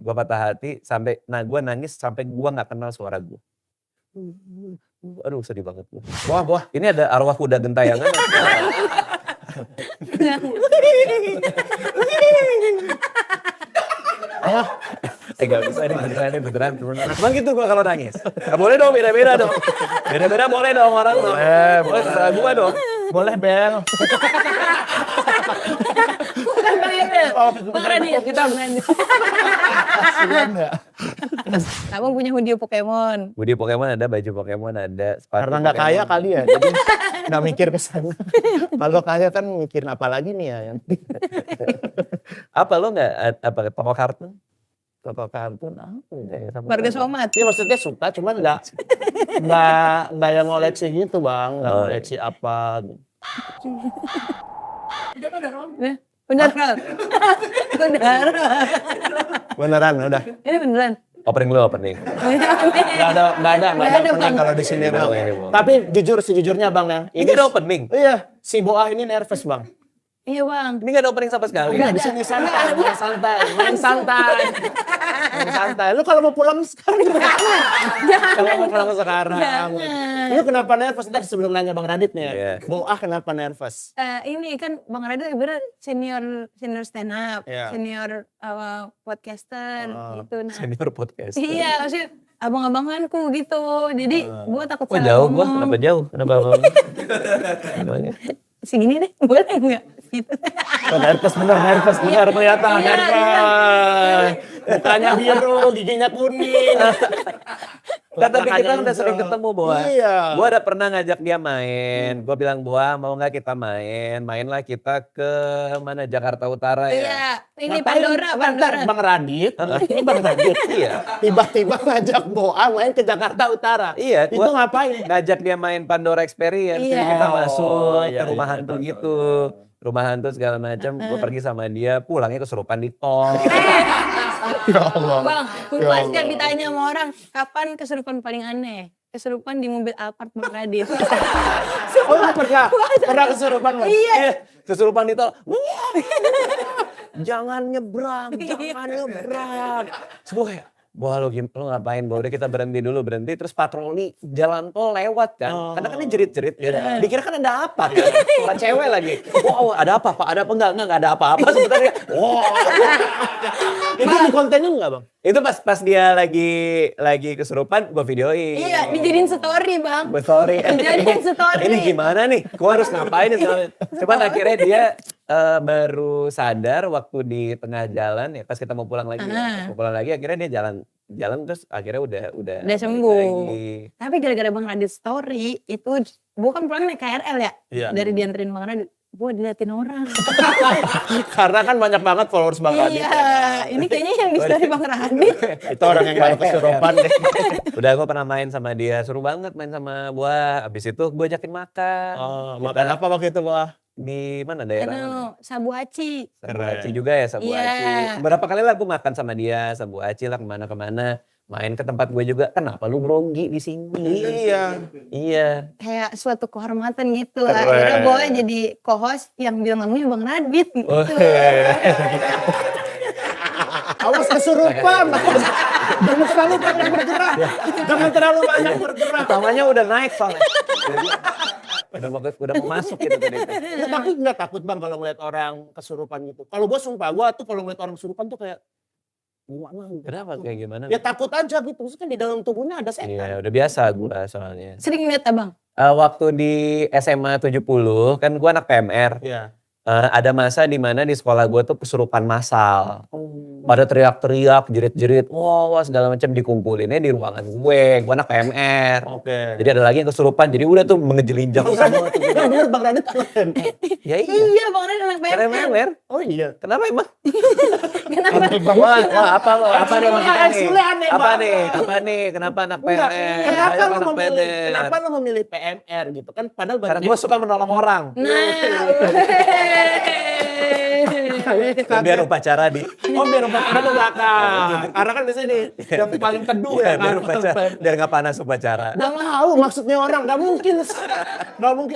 Gue patah hati sampai, gue nangis sampai gue gak kenal suara gue. Aduh sedih banget gue. Wah, ini ada arwah kuda gentayangan. Ayo. Gak bisa ini beneran. Emang gitu gue kalau nangis. Gak boleh dong, beda-beda dong. Beda-beda boleh dong orang dong. Boleh terserah gue dong. Boleh Bel. Bukan Bel. Bang Radit. Kita Kasian ya. Abang punya hoodie Pokemon. Hoodie Pokemon ada, baju Pokemon ada, sepatu Karena nggak Pokemon. kaya kali ya, jadi nggak mikir ke sana. Kalau kaya kan mikirin apa lagi nih ya? Yang Apa lo nggak apa toko kartun? toko kartun apa ya? Warga Somat. Iya maksudnya suka, cuman nggak yang ngoleksi gitu bang, nggak ngoleksi apa. Bener kan? Bener. Beneran udah. Ini beneran. Opening lu opening. Nggak ada opening Bang. kalau di sini bang. Ini, Bang. Tapi sejujurnya bang ya. Ini ada opening. Iya, si Boah ini nervous bang. Iya bang. Ini nggak ada opening sama sekali. Enggak, di sini santai, main santai. Lu kalau mau pulang sekarang, kalau mau pulang sekarang. Jangan. Lu kenapa nervous? Tadi sebelum nanya Bang Radit nih, Iya. Boah kenapa nervous? Ini kan Bang Radit ibarat senior stand up, Iya. senior podcaster gitu. Nah, Senior podcast. iya maksudnya abang-abanganku gitu. Jadi gue takut Kok salah jauh gua? ngomong. Kenapa jauh? Kenapa abang? Segini deh, boleh enggak? Gitu. Nervous bener kelihatan Iya, nervous. Mukanya biru, giginya kuning. Kan tapi kita udah sering ketemu Boa. Iya. Gua ada pernah ngajak dia main. Gua bilang Boa mau nggak kita main? Mainlah kita ke mana Jakarta Utara ya. Iya, ini Ngapain? Pandora. Bentar, Bang Radit. Ini Bang Radit. Iya. Tiba-tiba ngajak Boah main ke Jakarta Utara. Iya, Itu gua ngapain? ngajak dia main Pandora Experience. Iya. Jadi kita masuk iya, ke rumah iya, hantu betul, gitu. Rumah hantu segala macam. Gua pergi sama dia, pulangnya kesurupan di tol. Ya Allah. Bang, lupa setiap ditanya sama orang, kapan kesurupan paling aneh? Kesurupan di mobil Alphard Bang Radit. Oh, lu pernah kesurupan Bang? Iya. Kesurupan di tol. Jangan nyebrang. Terus gue kayak, wah lu ngapain? Udah kita berhenti terus patroli jalan tol lewat kan. Karena kan ini jerit-jerit. Dikira kan ada apa kan? Suara cewek lagi. Wow, ada apa Pak? Ada apa? Enggak ada apa-apa sebenarnya. Wow. Itu di kontennya enggak Bang? Itu pas dia lagi kesurupan, gue videoin. Iya, dijadiin story Bang. Sorry. Dijadiin story. Ini gimana nih? Gue harus ngapain nih? Cuman akhirnya dia baru sadar waktu di tengah jalan ya pas kita mau pulang lagi. Mau pulang lagi akhirnya dia jalan terus akhirnya udah sembuh. lagi. Tapi gara-gara Bang Radit story, itu bukan pulang naik KRL ya? Iya. Dari dianterin Bang Radit. Gue diliatin orang. Karena kan banyak banget followers Bang Radit. Iya, ini kayaknya yang di story Bang Radit. Itu orang yang baru kesurupan deh. Udah gue pernah main sama dia, seru banget main sama Buah. Abis itu gue ajakin makan. Oh, makan apa waktu itu Bang? Di mana daerah? Sabu Aci. Sabu Aci juga ya, Sabu Iya. Aci. Berapa kali lah gue makan sama dia, Sabu Aci lah kemana-kemana. Main ke tempat gue juga, kenapa lu grogi di sini? Iya. Kayak suatu kehormatan gitu. Keren. Akhirnya gue jadi co-host yang bilang namanya Bang Radit gitu. Awas kesurupan. Jangan terlalu banyak bergerak. Pertamanya udah naik soalnya. udah mau masuk gitu tadi. Ya, tapi nggak takut Bang kalau ngeliat orang kesurupan gitu. Kalau gue sumpah, gue tuh kalau ngeliat orang kesurupan tuh kayak gimana? Kenapa kayak gimana? Ya takut aja gitu. Terus kan di dalam tubuhnya ada setan. Iya, udah biasa gue soalnya. Sering lihat Abang? Waktu di SMA 70 kan gue anak PMR. Iya. Ada masa di mana di sekolah gue tuh kesurupan massal. Pada teriak-teriak, jerit-jerit, wah segala macam dikumpulin di ruangan gue anak PMR. Oke. Jadi ada lagi yang kesurupan, jadi udah tuh mengejelinjang semua. Ya bener Bang Radit keren. Ya iya, Iya Bang Radit anak PMR. PMR. Oh iya. Kenapa emang? Kenapa? Wah, apa nih maksudnya nih? Asli aneh, Apa Bang. nih? Kenapa anak Enggak, PMR? kenapa Saya lu anak memilih? PMR. Kenapa lu memilih PMR gitu kan? Padahal Karena gue suka menolong orang. Nah, Biar upacara di. Oh biar Karena ke belakang. Karena kan biasanya yang paling teduh ya kan. Biar nggak panas upacara. Gak mau maksudnya orang, gak mungkin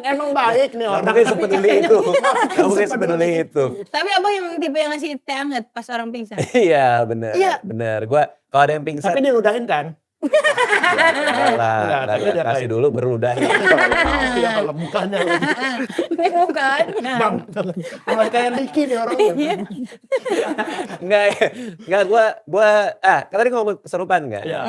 emang baik nih Nggak orang. mungkin sepeduli itu. Nggak mungkin sepeduli itu. Tapi abang yang tipe yang ngasih teh hangat pas orang pingsan. Iya bener. Iya. Bener. Gua kalau ada yang pingsan. Tapi dia udahin kan? Lah, tapi dia kasih dulu baru udahin. Ya kalau bukannya. Ini bukan. Bang, mulai kayak Ricky nih orangnya. Enggak, gua kan tadi ngomong kesurupan enggak? Iya.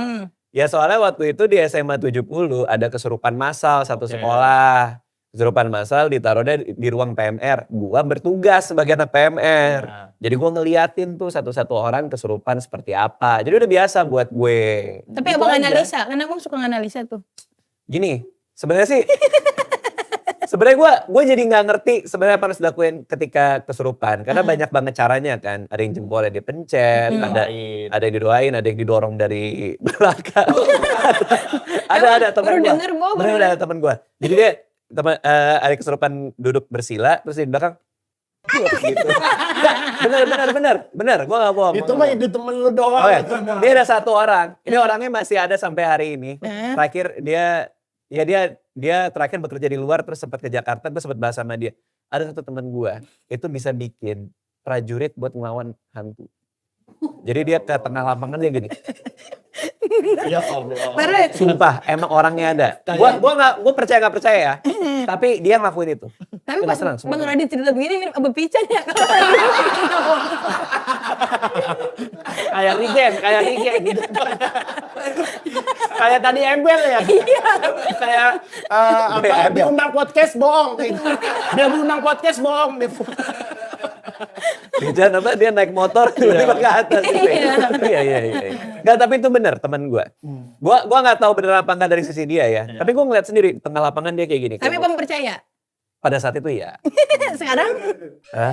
Ya soalnya waktu itu di SMA 70 ada kesurupan massal satu Oke. sekolah. Kesurupan massal ditaruhnya di ruang PMR. Gua bertugas sebagai anak PMR. Nah. Jadi gua ngeliatin tuh satu-satu orang kesurupan seperti apa. Jadi udah biasa buat gue. Tapi Gitu abang aja. analisa, kan abang suka analisa tuh. Gini, sebenarnya sih gue jadi nggak ngerti sebenarnya apa harus dilakuin ketika kesurupan karena banyak banget caranya kan. Ada yang jempolnya dipencet, ada yang didoain, ada yang didorong dari belakang. ada teman baru gue. denger gua, baru Ada teman gue. Jadi dia ada kesurupan duduk bersila terus di belakang gitu. Bener. Gue gak bohong. Itu mah ide temen lu doang. Oh ya, dia ada satu orang. Ini orangnya masih ada sampai hari ini. Terakhir dia terakhir bekerja di luar terus sempat ke Jakarta terus sempat bahas sama dia. Ada satu teman gua itu bisa bikin prajurit buat ngelawan hantu. Jadi dia ke tengah lapangan dia gini. Ya Allah. Baru Sumpah emang orangnya ada. Gua percaya nggak percaya ya. Tapi dia ngelakuin itu. tapi pas Beneran, sumpah. Bang Radit cerita begini mirip Abang Pican ya. Kayak Rigen. Kayak tadi Embel ya. Kayak dia undang podcast bohong. Dia undang podcast bohong. Dia naik motor tiba-tiba ke atas. Iya. Nggak, tapi itu benar teman gua. Gua nggak tahu benar apa nggak dari sisi dia ya. Tapi gua ngeliat sendiri tengah lapangan dia kayak gini. Tapi abang percaya. Pada saat itu ya. Sekarang Hah?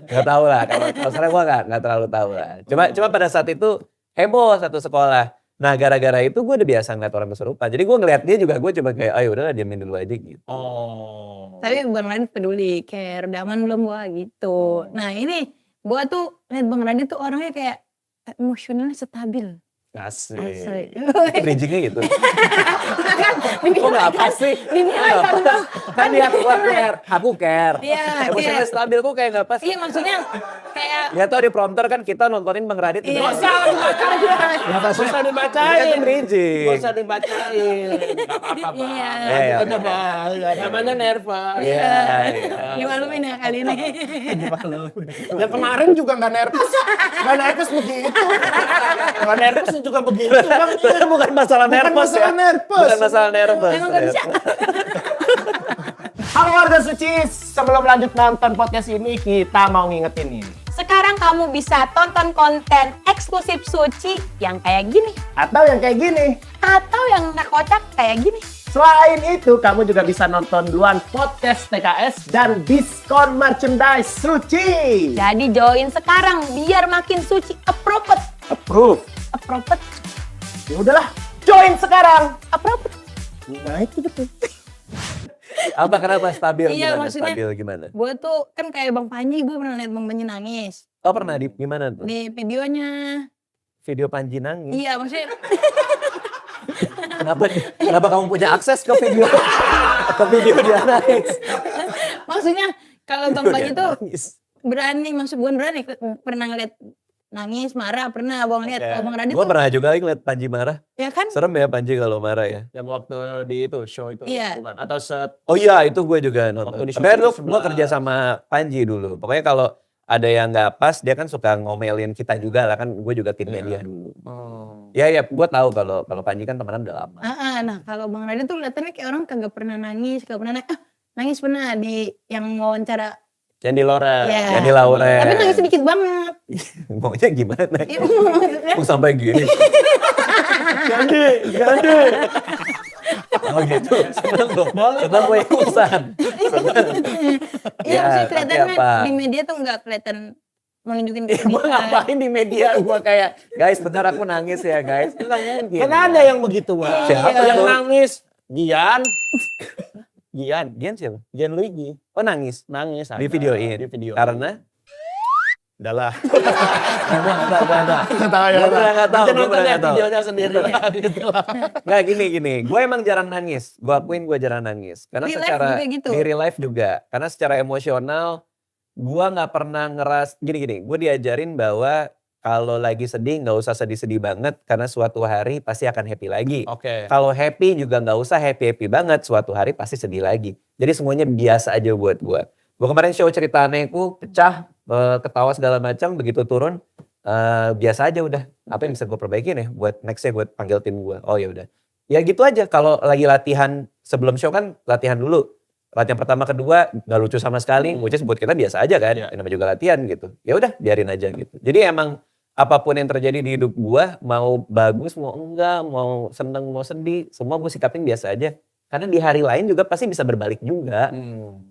Gak tahu lah. Kalau sekarang gue gak terlalu tahu lah. Cuma pada saat itu heboh satu sekolah. Nah gara-gara itu gue udah biasa ngeliat orang kesurupan. Jadi gue ngeliat dia juga gue coba kayak ayo udahlah diamin dulu aja gitu. Oh. tapi Bang Radit peduli, care, udah aman belum gua gitu. Nah ini gua tuh lihat Bang Radit tuh orangnya kayak emosionalnya stabil. Asik. Asli. Bridgingnya gitu. Kok nggak apa sih? Dinilai kan Bang. Kan dia aku care. Iya, Emosionalnya care. stabil kok kayak gak pas. Iya maksudnya kayak Lihat tuh di prompter kan kita nontonin Bang Radit. Iya. Gak Gak usah dibacain. Kan bridging. Gak usah dibacain. Gak apa-apa, Bang. Iya. Udah, Bang. Namanya nervous. Iya. dimalumin ya kali ini. Yang kemarin juga gak nervous. Gak nervous begitu. Gak nervous juga begitu. Bang. Itu bukan masalah nervous masalah ya. nervous. Bukan masalah nervous. Emang gak bisa. Halo warga suci, sebelum lanjut nonton podcast ini, kita mau ngingetin ini. Sekarang kamu bisa tonton konten eksklusif Suci yang kayak gini. Atau yang kayak gini. Atau yang nak kocak kayak gini. Selain itu, kamu juga bisa nonton duluan podcast TKS dan diskon merchandise Suci. Jadi join sekarang biar makin suci. Appropriate. Approve. Ya udahlah, join sekarang. Appropriate. Nah itu betul. Apa kenapa stabil Iya, gimana? maksudnya- Stabil gimana? Gue tuh kan kayak Bang Panji, gue pernah liat Bang Panji nangis. Oh pernah di gimana tuh? Di videonya. Video Panji nangis. Iya maksudnya. Kenapa kamu punya akses ke video dia nangis? Maksudnya kalau Bang Panji Dia tuh nangis. berani, maksud bukan berani. Pernah ngeliat nangis, marah, pernah Abang lihat. Kalau Bang Radit Gue tuh, pernah juga ngeliat Panji marah. ya kan? Serem ya Panji kalau marah ya. Yang waktu di itu show itu. Iya. Bukan. Atau set. Oh iya itu gue juga nonton. Waktu di Sebenarnya syuting gue sebelah. kerja sama Panji dulu. Pokoknya kalau ada yang nggak pas dia kan suka ngomelin kita juga lah kan. Gue juga timnya dia dulu. Oh. Ya gue tahu kalau Panji kan temenan udah lama. Nah kalau Bang Radit tuh kelihatannya kayak orang kagak pernah nangis, kagak pernah nangis. Nangis pernah di yang wawancara. Jangan di Lore. Iya. Jadi Lauren. Tapi nangis sedikit banget. Maunya gimana? Iya, maksudnya. Mau sampai gini. Gande. Oh gitu. Seneng loh. Seneng gue ikutan. Iya Ya, maksudnya tapi kelihatannya apa? di media tuh nggak kelihatan menunjukin Emang kesedihan. ngapain di media gua kayak. Guys bentar aku nangis ya guys. Tanyain gini. Kan ada yang begitu, Bang. Siapa Yang tuh? nangis? Gian Gian siapa? Luigi. Oh nangis. Nangis. Di ada. videoin. Di video. Karena Udahlah. Nggak tahu ya. Nggak tahu. Gue pernah nggak tahu. Videonya sendiri. Gitu lah. Nggak gini. Gue emang jarang nangis. Gue akuin gue jarang nangis. Karena Real life secara juga gitu? di real life juga. Karena secara emosional gue nggak pernah gini. Gue diajarin bahwa kalau lagi sedih nggak usah sedih-sedih banget. Karena suatu hari pasti akan happy lagi. Oke. Kalau happy juga nggak usah happy-happy banget. Suatu hari pasti sedih lagi. Jadi semuanya biasa aja buat gue. Gue kemarin show cerita anehku pecah. Ketawa segala macam, begitu turun biasa aja udah. Apa yang bisa gue perbaikin ya buat nextnya gue panggil tim gue. Oh ya udah. Ya gitu aja. Kalau lagi latihan sebelum show kan latihan dulu. Latihan pertama kedua nggak lucu sama sekali. Which is buat kita biasa aja kan. Iya. Namanya juga latihan gitu. Ya udah biarin aja gitu. Jadi emang apapun yang terjadi di hidup gue, mau bagus mau enggak, mau seneng mau sedih, semua gue sikapin biasa aja. Karena di hari lain juga pasti bisa berbalik juga.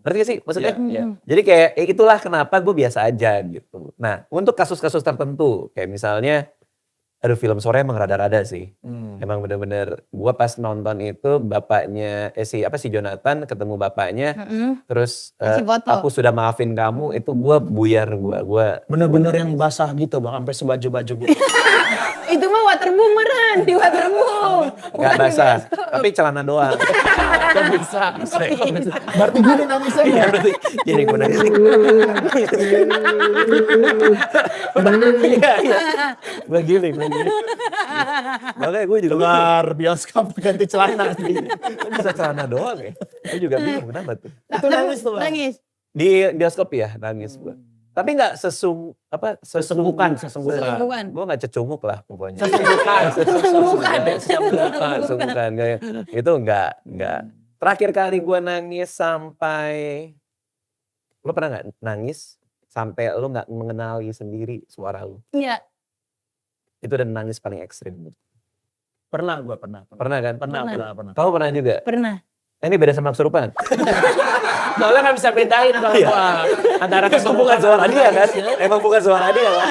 Ngerti gak sih maksudnya? Iya. Jadi kayak itulah kenapa gue biasa aja gitu. Nah untuk kasus-kasus tertentu kayak misalnya aduh film sore emang rada-rada sih. Emang bener-bener gue pas nonton itu bapaknya si Jonathan ketemu bapaknya terus Kasih foto. aku sudah maafin kamu itu gue buyar gue Bener-bener yang basah gitu bang, sampai sebaju-baju gitu. Itu mah waterboom meren, di waterboom. nggak basah tapi celana doang. Kok bisa? Berarti gini nangisnya ya? Berarti jadi gue nangis. Gue gini. Makanya gue juga Keluar bioskop ganti celana. Kan bisa celana doang ya. Gue juga bingung kenapa tuh. Itu nangis tuh bang? Nangis. Di bioskop ya nangis gue. Tapi nggak Sesenggukan. Gue nggak cecunguk lah pokoknya. Sesenggukan. Sesunggukan. Itu nggak. Terakhir kali gue nangis sampai, lo pernah nggak nangis sampai lo nggak mengenali sendiri suara lo? Iya. Itu udah nangis paling ekstrim. Pernah gue pernah. Pernah kan? Pernah. Kamu pernah juga? Pernah. Ini beda sama kesurupan. Soalnya nggak bisa bedain kalau Iya. gua antara Itu bukan suara dia kan? Emang bukan suara dia kan?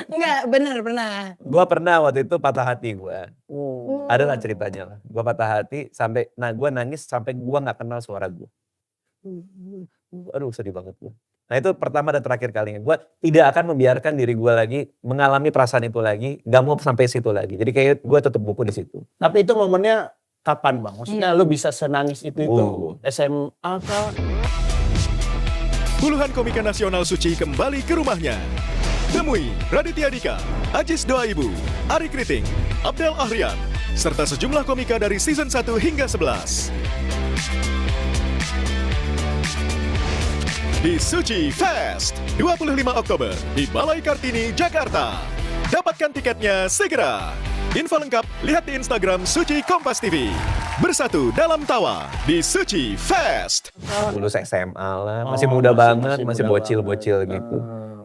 Enggak, bener pernah. Gue pernah waktu itu patah hati gue. Adalah ceritanya lah. Gue patah hati sampai, gue nangis sampai gue nggak kenal suara gue. Aduh sedih banget gue. Nah itu pertama dan terakhir kalinya. Gue tidak akan membiarkan diri gue lagi mengalami perasaan itu lagi. Gak mau sampai situ lagi. Jadi kayak gue tutup buku di situ. Tapi itu momennya kapan bang? Maksudnya lu bisa senangis itu? SMA kah? Puluhan komika nasional suci kembali ke rumahnya. Temui Raditya Dika, Ajis Doaibu, Ari Kriting, Abdel Ahrian, serta sejumlah komika dari season 1 hingga 11. Di Suci Fest, 25 Oktober di Balai Kartini, Jakarta. Dapatkan tiketnya segera. Info lengkap lihat di Instagram Suci Kompas TV. Bersatu dalam tawa di Suci Fest. Lulus SMA lah. Masih muda banget. Masih muda bocil-bocil gitu.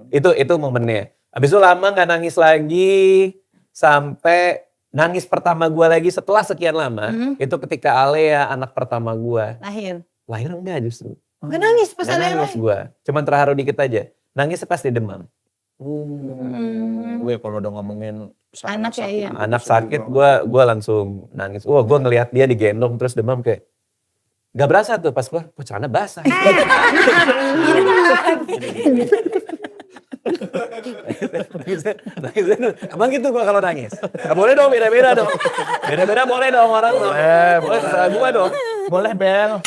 Itu momennya. Habis itu lama gak nangis lagi. Sampai nangis pertama gue lagi setelah sekian lama. Itu ketika Alea anak pertama gue. Lahir enggak justru. Gak nangis pas Gak ada yang nangis gue. Cuman terharu dikit aja. Nangisnya pas dia demam. Gue kalau udah ngomongin Anak ya, iya. Anak sakit gue langsung nangis. Wah gue ngelihat dia digendong terus demam kayak. Gak berasa tuh pas keluar. Kok celana basah. Emang gitu gue kalau nangis. Gak boleh dong beda-beda dong. Beda-beda boleh dong orang. Boleh terserah gue dong. boleh Bel.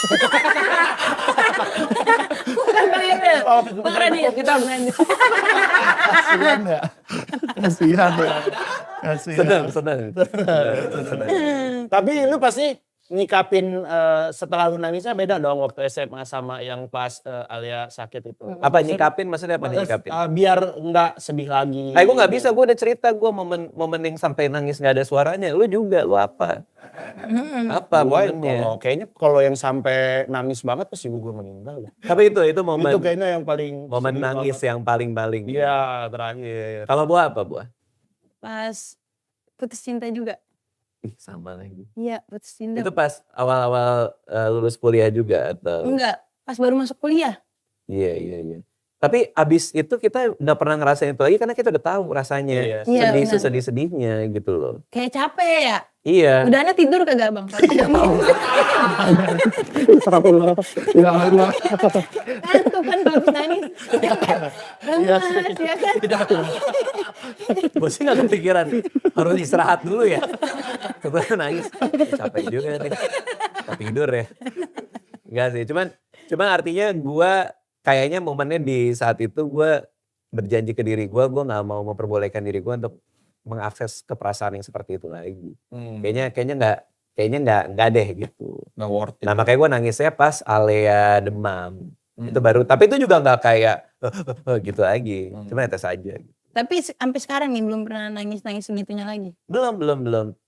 Bukan Bang Emil. Bang Radit. Kita Bang Radit. Kasihan ya. Kasihan ya. Kasihan. Senang. Tapi lu pasti nyikapin setelah lu nangisnya beda dong waktu SMA sama yang pas Alia sakit itu. Apa nyikapin maksudnya apa nyikapin? Biar nggak sedih lagi. Gue nggak bisa, gue udah cerita gue momen yang sampai nangis nggak ada suaranya. Lu juga, lu apa? Apa momennya? Kayaknya kalau yang sampai nangis banget pasti gue meninggal. Tapi itu momen. Itu kayaknya yang paling Momen nangis yang paling. Iya terakhir. Kalau buah apa buah? Pas putus cinta juga. Ih, sama lagi. Iya, putus cinta. Itu pas awal-awal lulus kuliah juga atau? Enggak, pas baru masuk kuliah. Iya. Tapi abis itu kita nggak pernah ngerasain itu lagi karena kita udah tahu rasanya. Iya. Iya, Sedih, benar. sedih-sedihnya gitu loh. Kayak capek ya. Iya. Udahnya tidur kagak bang? Ya Allah. Kan tuh kan bagus nangis. Lemas ya kan. Gue sih gak kepikiran, harus istirahat dulu ya. Setelah nangis, capek juga nih. Tak tidur ya. Enggak sih, cuman artinya gue kayaknya momennya di saat itu gue berjanji ke diri gue gak mau memperbolehkan diri gue untuk mengakses ke perasaan yang seperti itu lagi. Kayaknya nggak deh gitu. Nggak worth it. Nah makanya gue nangisnya pas Alea demam. Itu baru, tapi itu juga nggak kayak gitu lagi. Cuma tes aja. Tapi sampai sekarang nih belum pernah nangis-nangis segitunya lagi. Belum.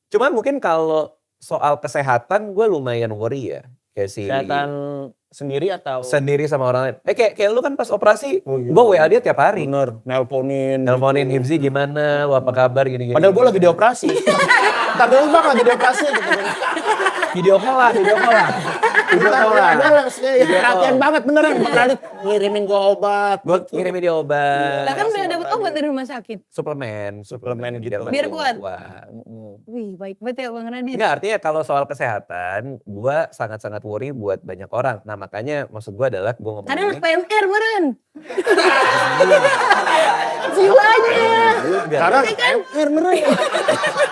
Cuma mungkin kalau soal kesehatan gue lumayan worry ya. Kayak si Kesehatan sendiri atau? sendiri sama orang lain. Kayak lu kan pas operasi, Oh, iya. gue WA dia tiap hari. Bener, nelponin. Nelponin Hibzi gimana, lu apa kabar gini-gini. Padahal gue lagi dioperasi. Tak dulu bang lagi dioperasi gitu. video call lah. Perhatian banget beneran. Bang Radit ngirimin gue obat. Gue kirimin dia obat. Lah kan udah dapet obat dari rumah sakit. Suplemen gitu. Biar kuat. Wih baik banget ya Bang Radit. Enggak, artinya kalau soal kesehatan, gue sangat-sangat worry buat banyak orang. Nah makanya maksud gue adalah gue ngomong Karena anak ini. PMR meren. Jiwanya. Karena PMR meren.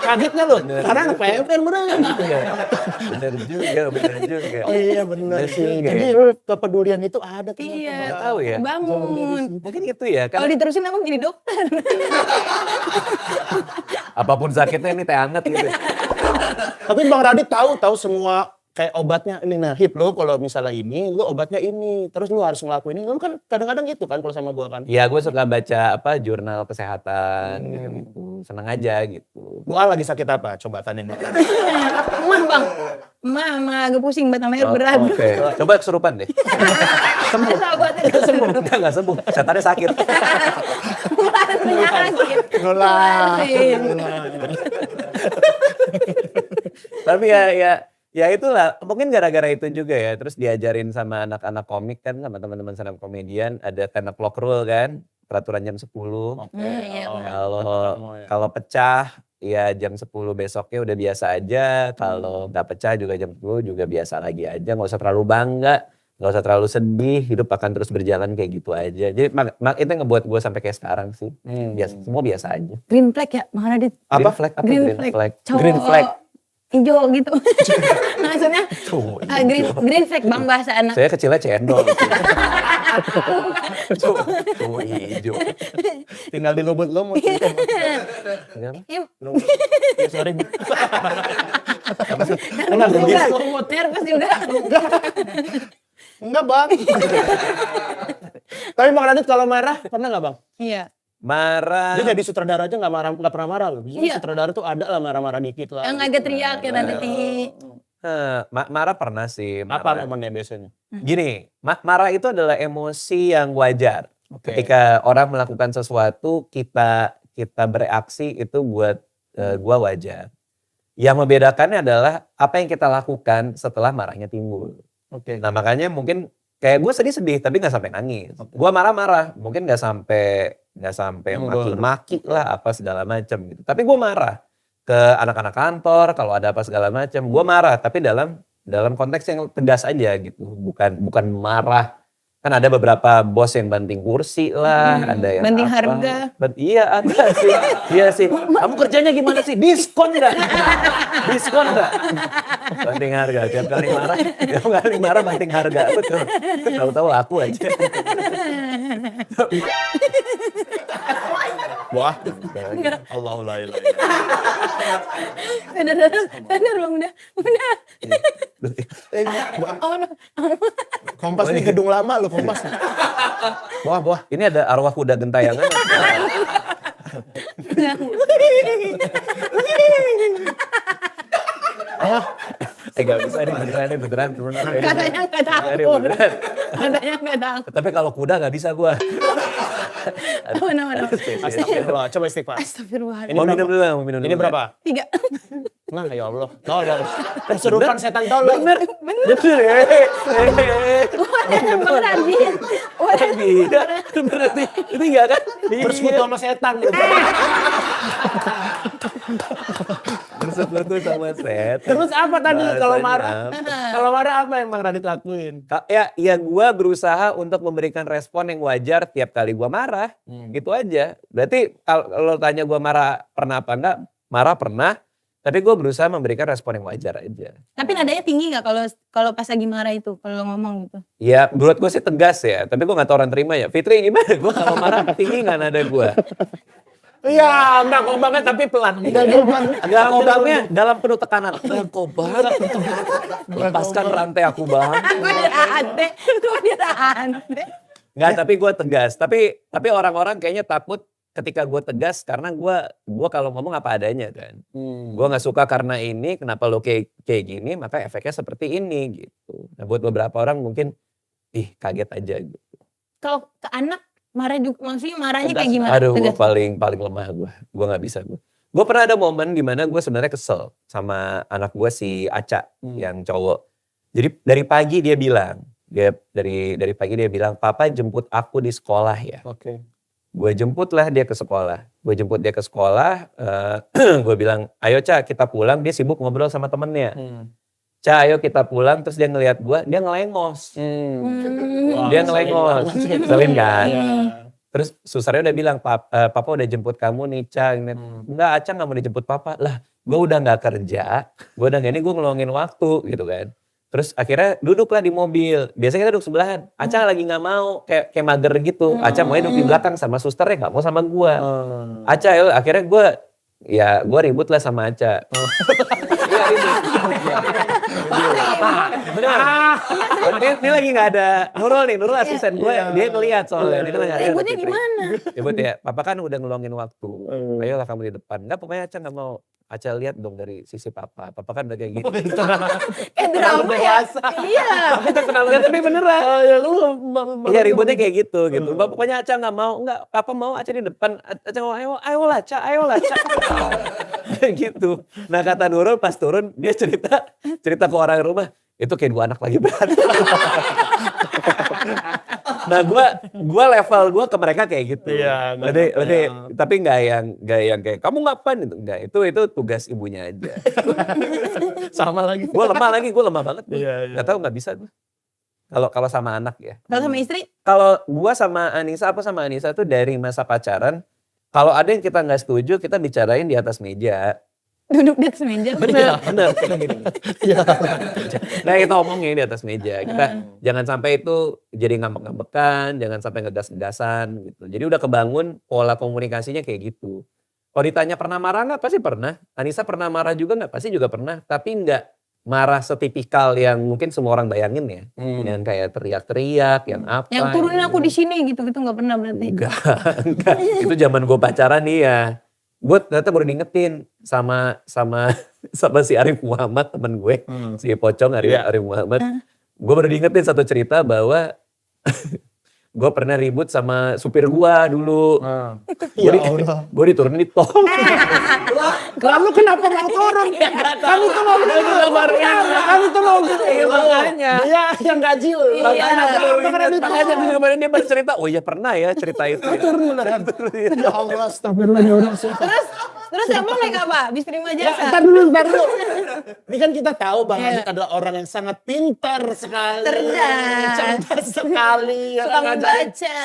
Kagetnya lu. Karena anak PMR meren. Bener juga. Oh iya bener Bener sih. juga Jadi ya. kepedulian itu ada. Iya. Nggak tahu ya. Bangun. Mungkin itu ya. Kalau Kan diterusin abang jadi dokter. apapun sakitnya ini teh hangat gitu. Tapi Bang Radit tahu semua kayak obatnya ini. Nah Hip lu kalau misalnya ini, lu obatnya ini. Terus lu harus ngelakuin ini. Lu kan kadang-kadang gitu kan kalau sama gua kan. Ya gue suka baca jurnal kesehatan gitu. Seneng aja gitu. Gua lagi sakit apa? Coba tanyain. Mah bang. Mah agak pusing batang leher berat. Oke. Coba kesurupan deh. Sembuh. Enggak sembuh. Setannya sakit. Keluarin penyakit. Keluarin. Tapi ya itulah, mungkin gara-gara itu juga ya. Terus diajarin sama anak-anak komik kan, sama teman-teman stand up komedian, ada 10 o'clock rule kan, peraturan jam 10. Iya. Kalau pecah ya jam 10 besoknya udah biasa aja. Kalau nggak pecah juga jam 10 juga biasa lagi aja. Nggak usah terlalu bangga, nggak usah terlalu sedih. Hidup akan terus berjalan kayak gitu aja. Jadi itu yang ngebuat gue sampai kayak sekarang sih. Semua biasa aja. Green flag ya Bang Radit. Apa flag? Apa Green flag. Cowok Green flag. hijau gitu. Maksudnya green flag bang bahasa anak. Saya kecilnya cendol. Cowok hijau. Tinggal di lumut-lumut. Kenapa? Ya, sorry. Nervous juga. Nervous juga. Enggak bang. Tapi Bang Radit kalau marah pernah nggak bang? Iya. Marah. Dia jadi sutradara aja nggak pernah marah loh. Biasanya Iya. sutradara tuh ada lah marah-marah dikit lah. Yang agak teriak ya nanti. Marah pernah sih. Apa Marah. momennya biasanya? Gini, marah itu adalah emosi yang wajar. Oke. Ketika orang melakukan sesuatu, kita bereaksi itu buat gua wajar. Yang membedakannya adalah apa yang kita lakukan setelah marahnya timbul. Oke. Nah makanya mungkin kayak gue sedih-sedih tapi nggak sampai nangis. Gue marah-marah, mungkin nggak sampai maki-maki lah apa segala macam gitu. Tapi gue marah ke anak-anak kantor kalau ada apa segala macam. Gue marah tapi dalam konteks yang tegas aja gitu. Bukan marah. Kan ada beberapa bos yang banting kursi lah, ada yang banting apa. harga. Iya ada sih. Iya sih. Kamu kerjanya gimana sih? Diskon nggak? Diskon nggak? Banting harga. Tiap kali marah banting harga. Betul. Tahu-tahu aku aja. Wah. Allah la ilaha. Sadar bang udah. Oh, no. Kompas di gedung lama lo Kompas. Wah. Ini ada arwah kuda gentayangan. Gak bisa ini beneran. Katanya nggak takut. Katanya nggak takut. Tapi kalau kuda gak bisa gue. Mana. Astagfirullah. Coba istighfar. Astagfirullahaladzim. Mau minum dulu. Mau minum dulu. Ini berapa? 3. Nah ya Allah. Kesurupan setan tolong. Bener ya. Bang Radit. Tidak. Berarti itu enggak kan? Bersekutu sama setan. Bersekutu sama setan. Terus apa tadi kalau Bahasanya marah? apa? Kalau marah apa yang Bang Radit lakuin? Ya gue berusaha untuk memberikan respon yang wajar tiap kali gue marah. Gitu aja. Berarti kalau tanya gue marah pernah apa enggak? Marah pernah. Tapi gue berusaha memberikan respon yang wajar aja. Tapi nadanya tinggi gak kalau pas lagi marah itu, kalau ngomong gitu? Ya menurut gue sih tegas ya. Tapi gue gak tau orang terima ya. Fitri gimana? Gue kalau marah tinggi gak nada gue? Iya, enggak kok banget tapi pelan. Agak ngobangnya dalam penuh tekanan. Kok banget. Lepaskan rantai aku bang. Gue dirante. Enggak, tapi gue tegas. Tapi orang-orang kayaknya takut ketika gue tegas karena gue kalau ngomong apa adanya kan. Gue nggak suka karena ini, kenapa lo kayak gini, maka efeknya seperti ini gitu. Nah buat beberapa orang mungkin, kaget aja gitu. Kalau ke anak marah juga, maksudnya marahnya kayak gimana? Aduh, gue Tegas. paling lemah gue nggak bisa gue. Gue pernah ada momen dimana gue sebenarnya kesel sama anak gue si Aca yang cowok. Jadi dari pagi dia bilang, dari pagi dia bilang, papa jemput aku di sekolah ya. Oke. Gue jemputlah dia ke sekolah. Gue bilang, ayo Ca kita pulang. Dia sibuk ngobrol sama temennya. Ca ayo kita pulang. Terus dia ngeliat gue, dia ngelengos. Dia ngelengos. Selin kan. Terus susternya udah bilang, papa udah jemput kamu nih Ca. Enggak, Aca gak mau dijemput papa. Lah gue udah gak kerja. Gue udah gini, gue ngeluangin waktu gitu kan. Terus akhirnya duduklah di mobil. Biasanya kita duduk sebelahan. Aca lagi gak mau, kayak mager gitu. Aca mau duduk di belakang sama susternya, gak mau sama gue. Aca akhirnya gue ribut lah sama Aca. Bener. Ini lagi gak ada Nurul asisten gue. Dia ngeliat soalnya. Ributnya gimana? Ribut ya, papa kan udah ngeluangin waktu. Ayolah kamu di depan. Enggak, pokoknya Aca gak mau. Aca lihat dong dari sisi papa. Papa kan udah kayak gitu. Drama ya? Iya. Tapi beneran. Iya ributnya kayak gitu. Pokoknya Aca gak mau. Enggak, papa mau Aca di depan. Aca mau, ayolah Ca. Gitu. Nah kata Nurul pas turun dia cerita ke orang rumah. Itu kayak 2 anak lagi berantem. Nah gue level gue ke mereka kayak gitu. Iya. Tapi nggak yang kayak kamu ngapain itu enggak. Itu tugas ibunya aja. Sama lagi. Gue lemah banget. Iya. Nggak tahu nggak bisa gue. Kalau sama anak ya. Kalau sama istri? Kalau gue sama Anissa tuh dari masa pacaran. Kalau ada yang kita nggak setuju kita bicarain di atas meja. Duduk di atas meja? Bener. Nah kita omongin di atas meja. Kita jangan sampai itu jadi ngambek-ngambekan, jangan sampai ngegas-ngegasan gitu. Jadi udah kebangun pola komunikasinya kayak gitu. Kalau ditanya pernah marah nggak? Pasti pernah. Anissa pernah marah juga nggak? Pasti juga pernah. Tapi nggak marah setipikal yang mungkin semua orang bayangin ya. Yang kayak teriak-teriak, yang apa. Yang turunin aku di sini gitu-gitu nggak pernah berarti? Enggak. Itu zaman gue pacaran nih ya. Gue ternyata baru diingetin sama si Arif Muhammad temen gue. Si Pocong Arif Muhammad. Gue baru diingetin satu cerita bahwa gue pernah ribut sama supir gue dulu. Gue diturunin di tol. Lalu kenapa mau turun? Kamu tuh mau Kamu tuh mau Makanya. Dia yang gaji lu. Makanya kemarin dia pas cerita. Oh iya pernah ya cerita itu. Turun beneran. Ya Allah, astagfirullah ya Allah. Terus abang naik apa? Habis terima jasa? Ntar dulu. Ini kan kita tahu Bang Radit adalah orang yang sangat pintar sekali. Cerdas sekali. Suka membaca.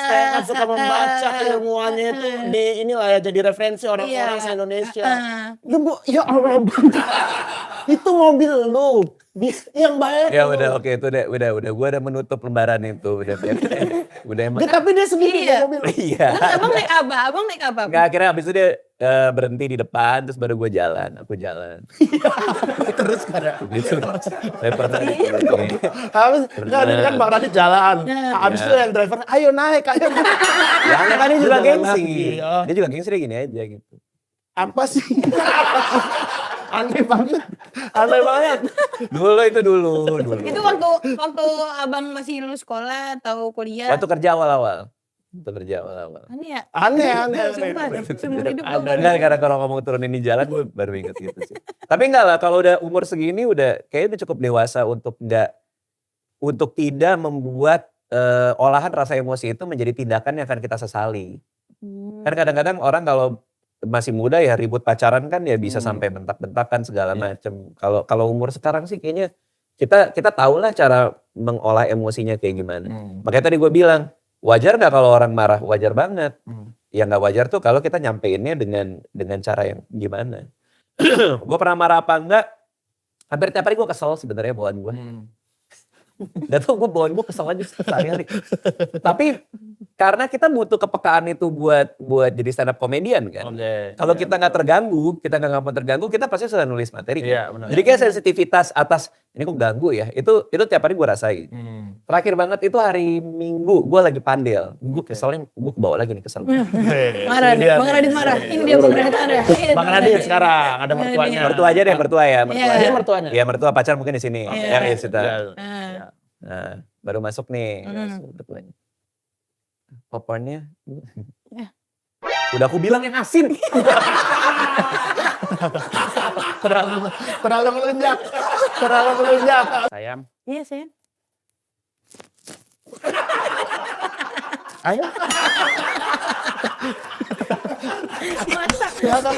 Suka membaca ilmuannya itu di inilah ya jadi referensi orang-orang se-Indonesia. Ya Allah Bang. Itu mobil lu. Yang baik. Ya udah oke itu udah. Gue udah menutup lembaran itu. Udah emang. Tapi dia sendiri mobil. Iya. Terus abang naik apa? Nggak, akhirnya habis itu dia berhenti di depan, terus baru gue jalan. Aku jalan. Terus karena. Gitu. Saya pernah. Habis kan Bang Radit jalan. Habis itu yang driver, ayo naik. Ya kan dia juga gengsi. Iya. Dia juga gengsi dia gini aja gitu. Apa sih? Aneh banget. Dulu. Itu waktu abang masih lulus sekolah atau kuliah? Waktu kerja awal-awal. Aneh ya? Aneh. Sumpah, seumur hidup gue Enggak, karena kalau ngomong turunin di jalan gue baru inget gitu sih. Tapi enggak lah, kalau udah umur segini udah kayaknya udah cukup dewasa untuk tidak membuat olahan rasa emosi itu menjadi tindakan yang akan kita sesali. Hmm. Kan kadang-kadang orang kalau masih muda ya ribut pacaran kan ya bisa sampai bentak-bentakan segala macem. Kalau umur sekarang sih kayaknya kita tahu lah cara mengolah emosinya kayak gimana. Makanya tadi gue bilang, wajar nggak kalau orang marah? Wajar banget. Yang nggak wajar tuh kalau kita nyampeinnya dengan cara yang gimana. Gue pernah marah apa enggak? Hampir tiap hari gue kesel sebenarnya bawaan gue. Gak tau gue bawaan gue kesel aja sehari-hari. Tapi karena kita butuh kepekaan itu buat jadi stand up comedian kan. Kalau kita nggak terganggu, kita nggak gampang terganggu, kita pasti sudah nulis materi. Iya, benar. Jadi kayak sensitivitas atas ini kok ganggu ya. Itu tiap hari gue rasain. Terakhir banget itu hari Minggu, gue lagi pandel. Gue keselnya, gue kebawa lagi nih kesel. Marah nih, Bang Radit marah. Ini dia Bang Radit marah. Bang Radit sekarang ada mertuanya. Mertua aja deh, mertua ya. Ini mertuanya. Iya mertua pacar mungkin di sini. Iya. Ya, kita. Ah. Nah, baru masuk nih. Mertuanya. Popcornnya. Ya. Udah aku bilang yang asin. Terlalu melunjak. Terlalu melunjak. Sayang. Iya sih. Ayo. Masak. Silakan.